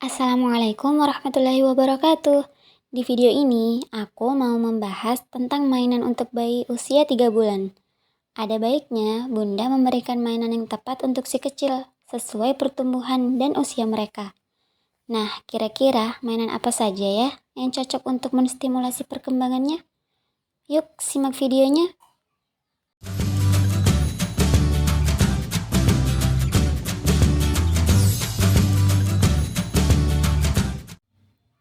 Assalamualaikum warahmatullahi wabarakatuh. Di video ini, aku mau membahas tentang mainan untuk bayi usia 3 bulan. Ada baiknya Bunda memberikan mainan yang tepat untuk si kecil, sesuai pertumbuhan dan usia mereka. Nah, kira-kira mainan apa saja ya yang cocok untuk menstimulasi perkembangannya? Yuk, simak videonya.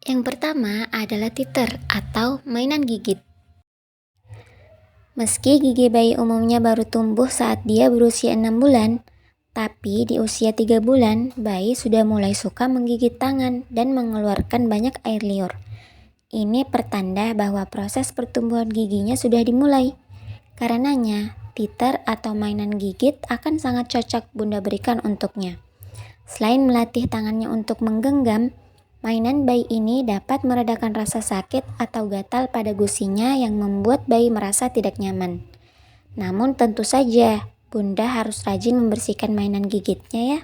Yang pertama adalah teeter atau mainan gigit. Meski gigi bayi umumnya baru tumbuh saat dia berusia 6 bulan, tapi di usia 3 bulan, bayi sudah mulai suka menggigit tangan dan mengeluarkan banyak air liur. Ini pertanda bahwa proses pertumbuhan giginya sudah dimulai. Karenanya, teeter atau mainan gigit akan sangat cocok Bunda berikan untuknya. Selain melatih tangannya untuk menggenggam, mainan bayi ini dapat meredakan rasa sakit atau gatal pada gusinya yang membuat bayi merasa tidak nyaman. Namun tentu saja, Bunda harus rajin membersihkan mainan gigitnya ya.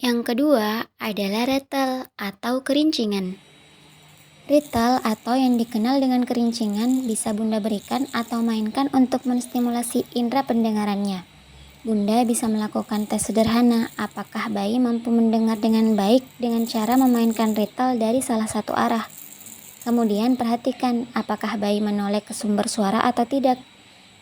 Yang kedua adalah rattle atau kerincingan. Rattle atau yang dikenal dengan kerincingan bisa Bunda berikan atau mainkan untuk menstimulasi indera pendengarannya. Bunda bisa melakukan tes sederhana apakah bayi mampu mendengar dengan baik dengan cara memainkan rattle dari salah satu arah. Kemudian perhatikan apakah bayi menoleh ke sumber suara atau tidak.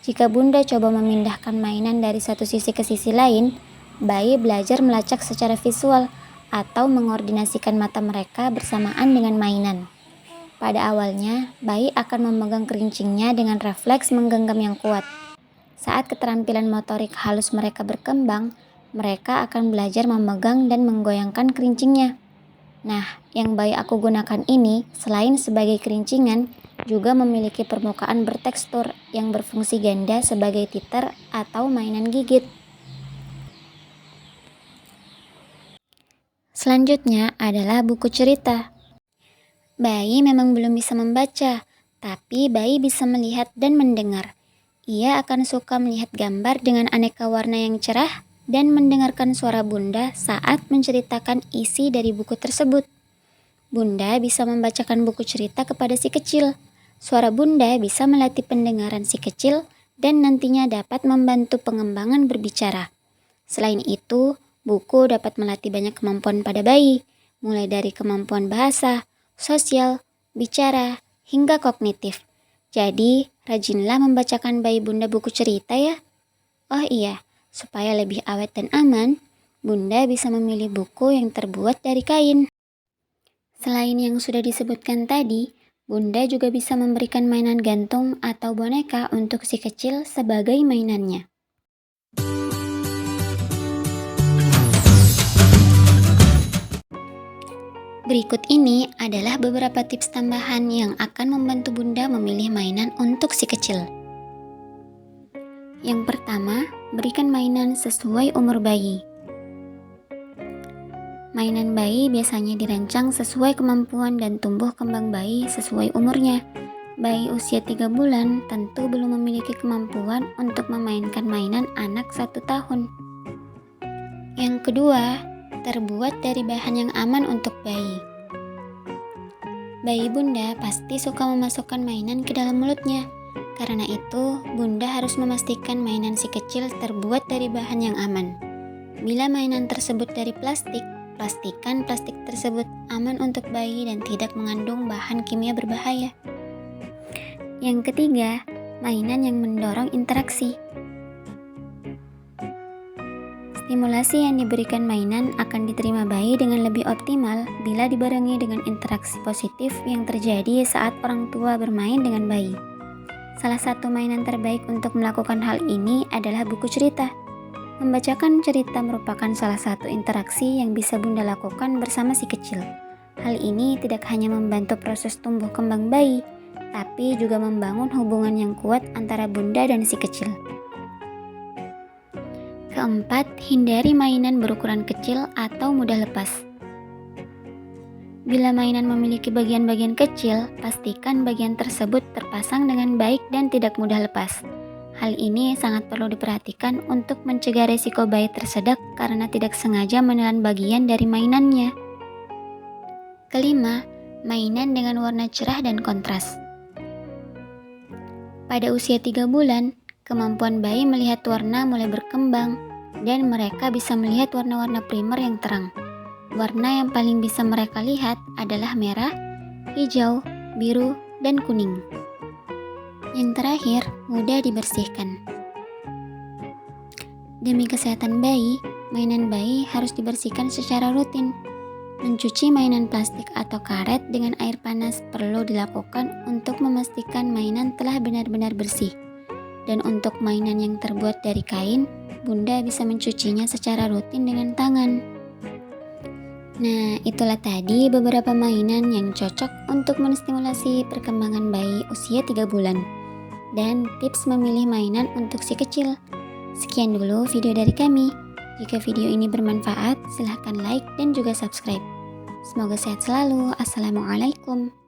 Jika Bunda coba memindahkan mainan dari satu sisi ke sisi lain, bayi belajar melacak secara visual atau mengordinasikan mata mereka bersamaan dengan mainan. Pada awalnya, bayi akan memegang kerincingnya dengan refleks menggenggam yang kuat. Saat keterampilan motorik halus mereka berkembang, mereka akan belajar memegang dan menggoyangkan kerincingnya. Nah, yang bayi aku gunakan ini, selain sebagai kerincingan, juga memiliki permukaan bertekstur yang berfungsi ganda sebagai teeter atau mainan gigit. Selanjutnya adalah buku cerita. Bayi memang belum bisa membaca, tapi bayi bisa melihat dan mendengar. Ia akan suka melihat gambar dengan aneka warna yang cerah dan mendengarkan suara Bunda saat menceritakan isi dari buku tersebut. Bunda bisa membacakan buku cerita kepada si kecil. Suara Bunda bisa melatih pendengaran si kecil dan nantinya dapat membantu pengembangan berbicara. Selain itu, buku dapat melatih banyak kemampuan pada bayi, mulai dari kemampuan bahasa, sosial, bicara, hingga kognitif. Jadi, rajinlah membacakan bayi Bunda buku cerita ya. Oh iya, supaya lebih awet dan aman, Bunda bisa memilih buku yang terbuat dari kain. Selain yang sudah disebutkan tadi, Bunda juga bisa memberikan mainan gantung atau boneka untuk si kecil sebagai mainannya. Berikut ini adalah beberapa tips tambahan yang akan membantu Bunda memilih mainan untuk si kecil. Yang pertama, berikan mainan sesuai umur bayi. Mainan bayi biasanya dirancang sesuai kemampuan dan tumbuh kembang bayi sesuai umurnya. Bayi usia 3 bulan tentu belum memiliki kemampuan untuk memainkan mainan anak 1 tahun. Yang kedua, terbuat dari bahan yang aman untuk bayi. Bayi Bunda pasti suka memasukkan mainan ke dalam mulutnya. Karena itu, Bunda harus memastikan mainan si kecil terbuat dari bahan yang aman. Bila mainan tersebut dari plastik, pastikan plastik tersebut aman untuk bayi dan tidak mengandung bahan kimia berbahaya. Yang ketiga, mainan yang mendorong interaksi. Stimulasi yang diberikan mainan akan diterima bayi dengan lebih optimal bila dibarengi dengan interaksi positif yang terjadi saat orang tua bermain dengan bayi. Salah satu mainan terbaik untuk melakukan hal ini adalah buku cerita. Membacakan cerita merupakan salah satu interaksi yang bisa Bunda lakukan bersama si kecil. Hal ini tidak hanya membantu proses tumbuh kembang bayi, tapi juga membangun hubungan yang kuat antara Bunda dan si kecil. Keempat, hindari mainan berukuran kecil atau mudah lepas. Bila mainan memiliki bagian-bagian kecil, pastikan bagian tersebut terpasang dengan baik dan tidak mudah lepas. Hal ini sangat perlu diperhatikan untuk mencegah resiko bayi tersedak karena tidak sengaja menelan bagian dari mainannya. Kelima, mainan dengan warna cerah dan kontras. Pada usia 3 bulan, kemampuan bayi melihat warna mulai berkembang dan mereka bisa melihat warna-warna primer yang terang. Warna yang paling bisa mereka lihat adalah merah, hijau, biru, dan kuning. Yang terakhir, mudah dibersihkan. Demi kesehatan bayi, mainan bayi harus dibersihkan secara rutin. Mencuci mainan plastik atau karet dengan air panas perlu dilakukan untuk memastikan mainan telah benar-benar bersih. Dan untuk mainan yang terbuat dari kain, Bunda bisa mencucinya secara rutin dengan tangan. Nah, itulah tadi beberapa mainan yang cocok untuk menstimulasi perkembangan bayi usia 3 bulan. Dan tips memilih mainan untuk si kecil. Sekian dulu video dari kami. Jika video ini bermanfaat, silahkan like dan juga subscribe. Semoga sehat selalu. Assalamualaikum.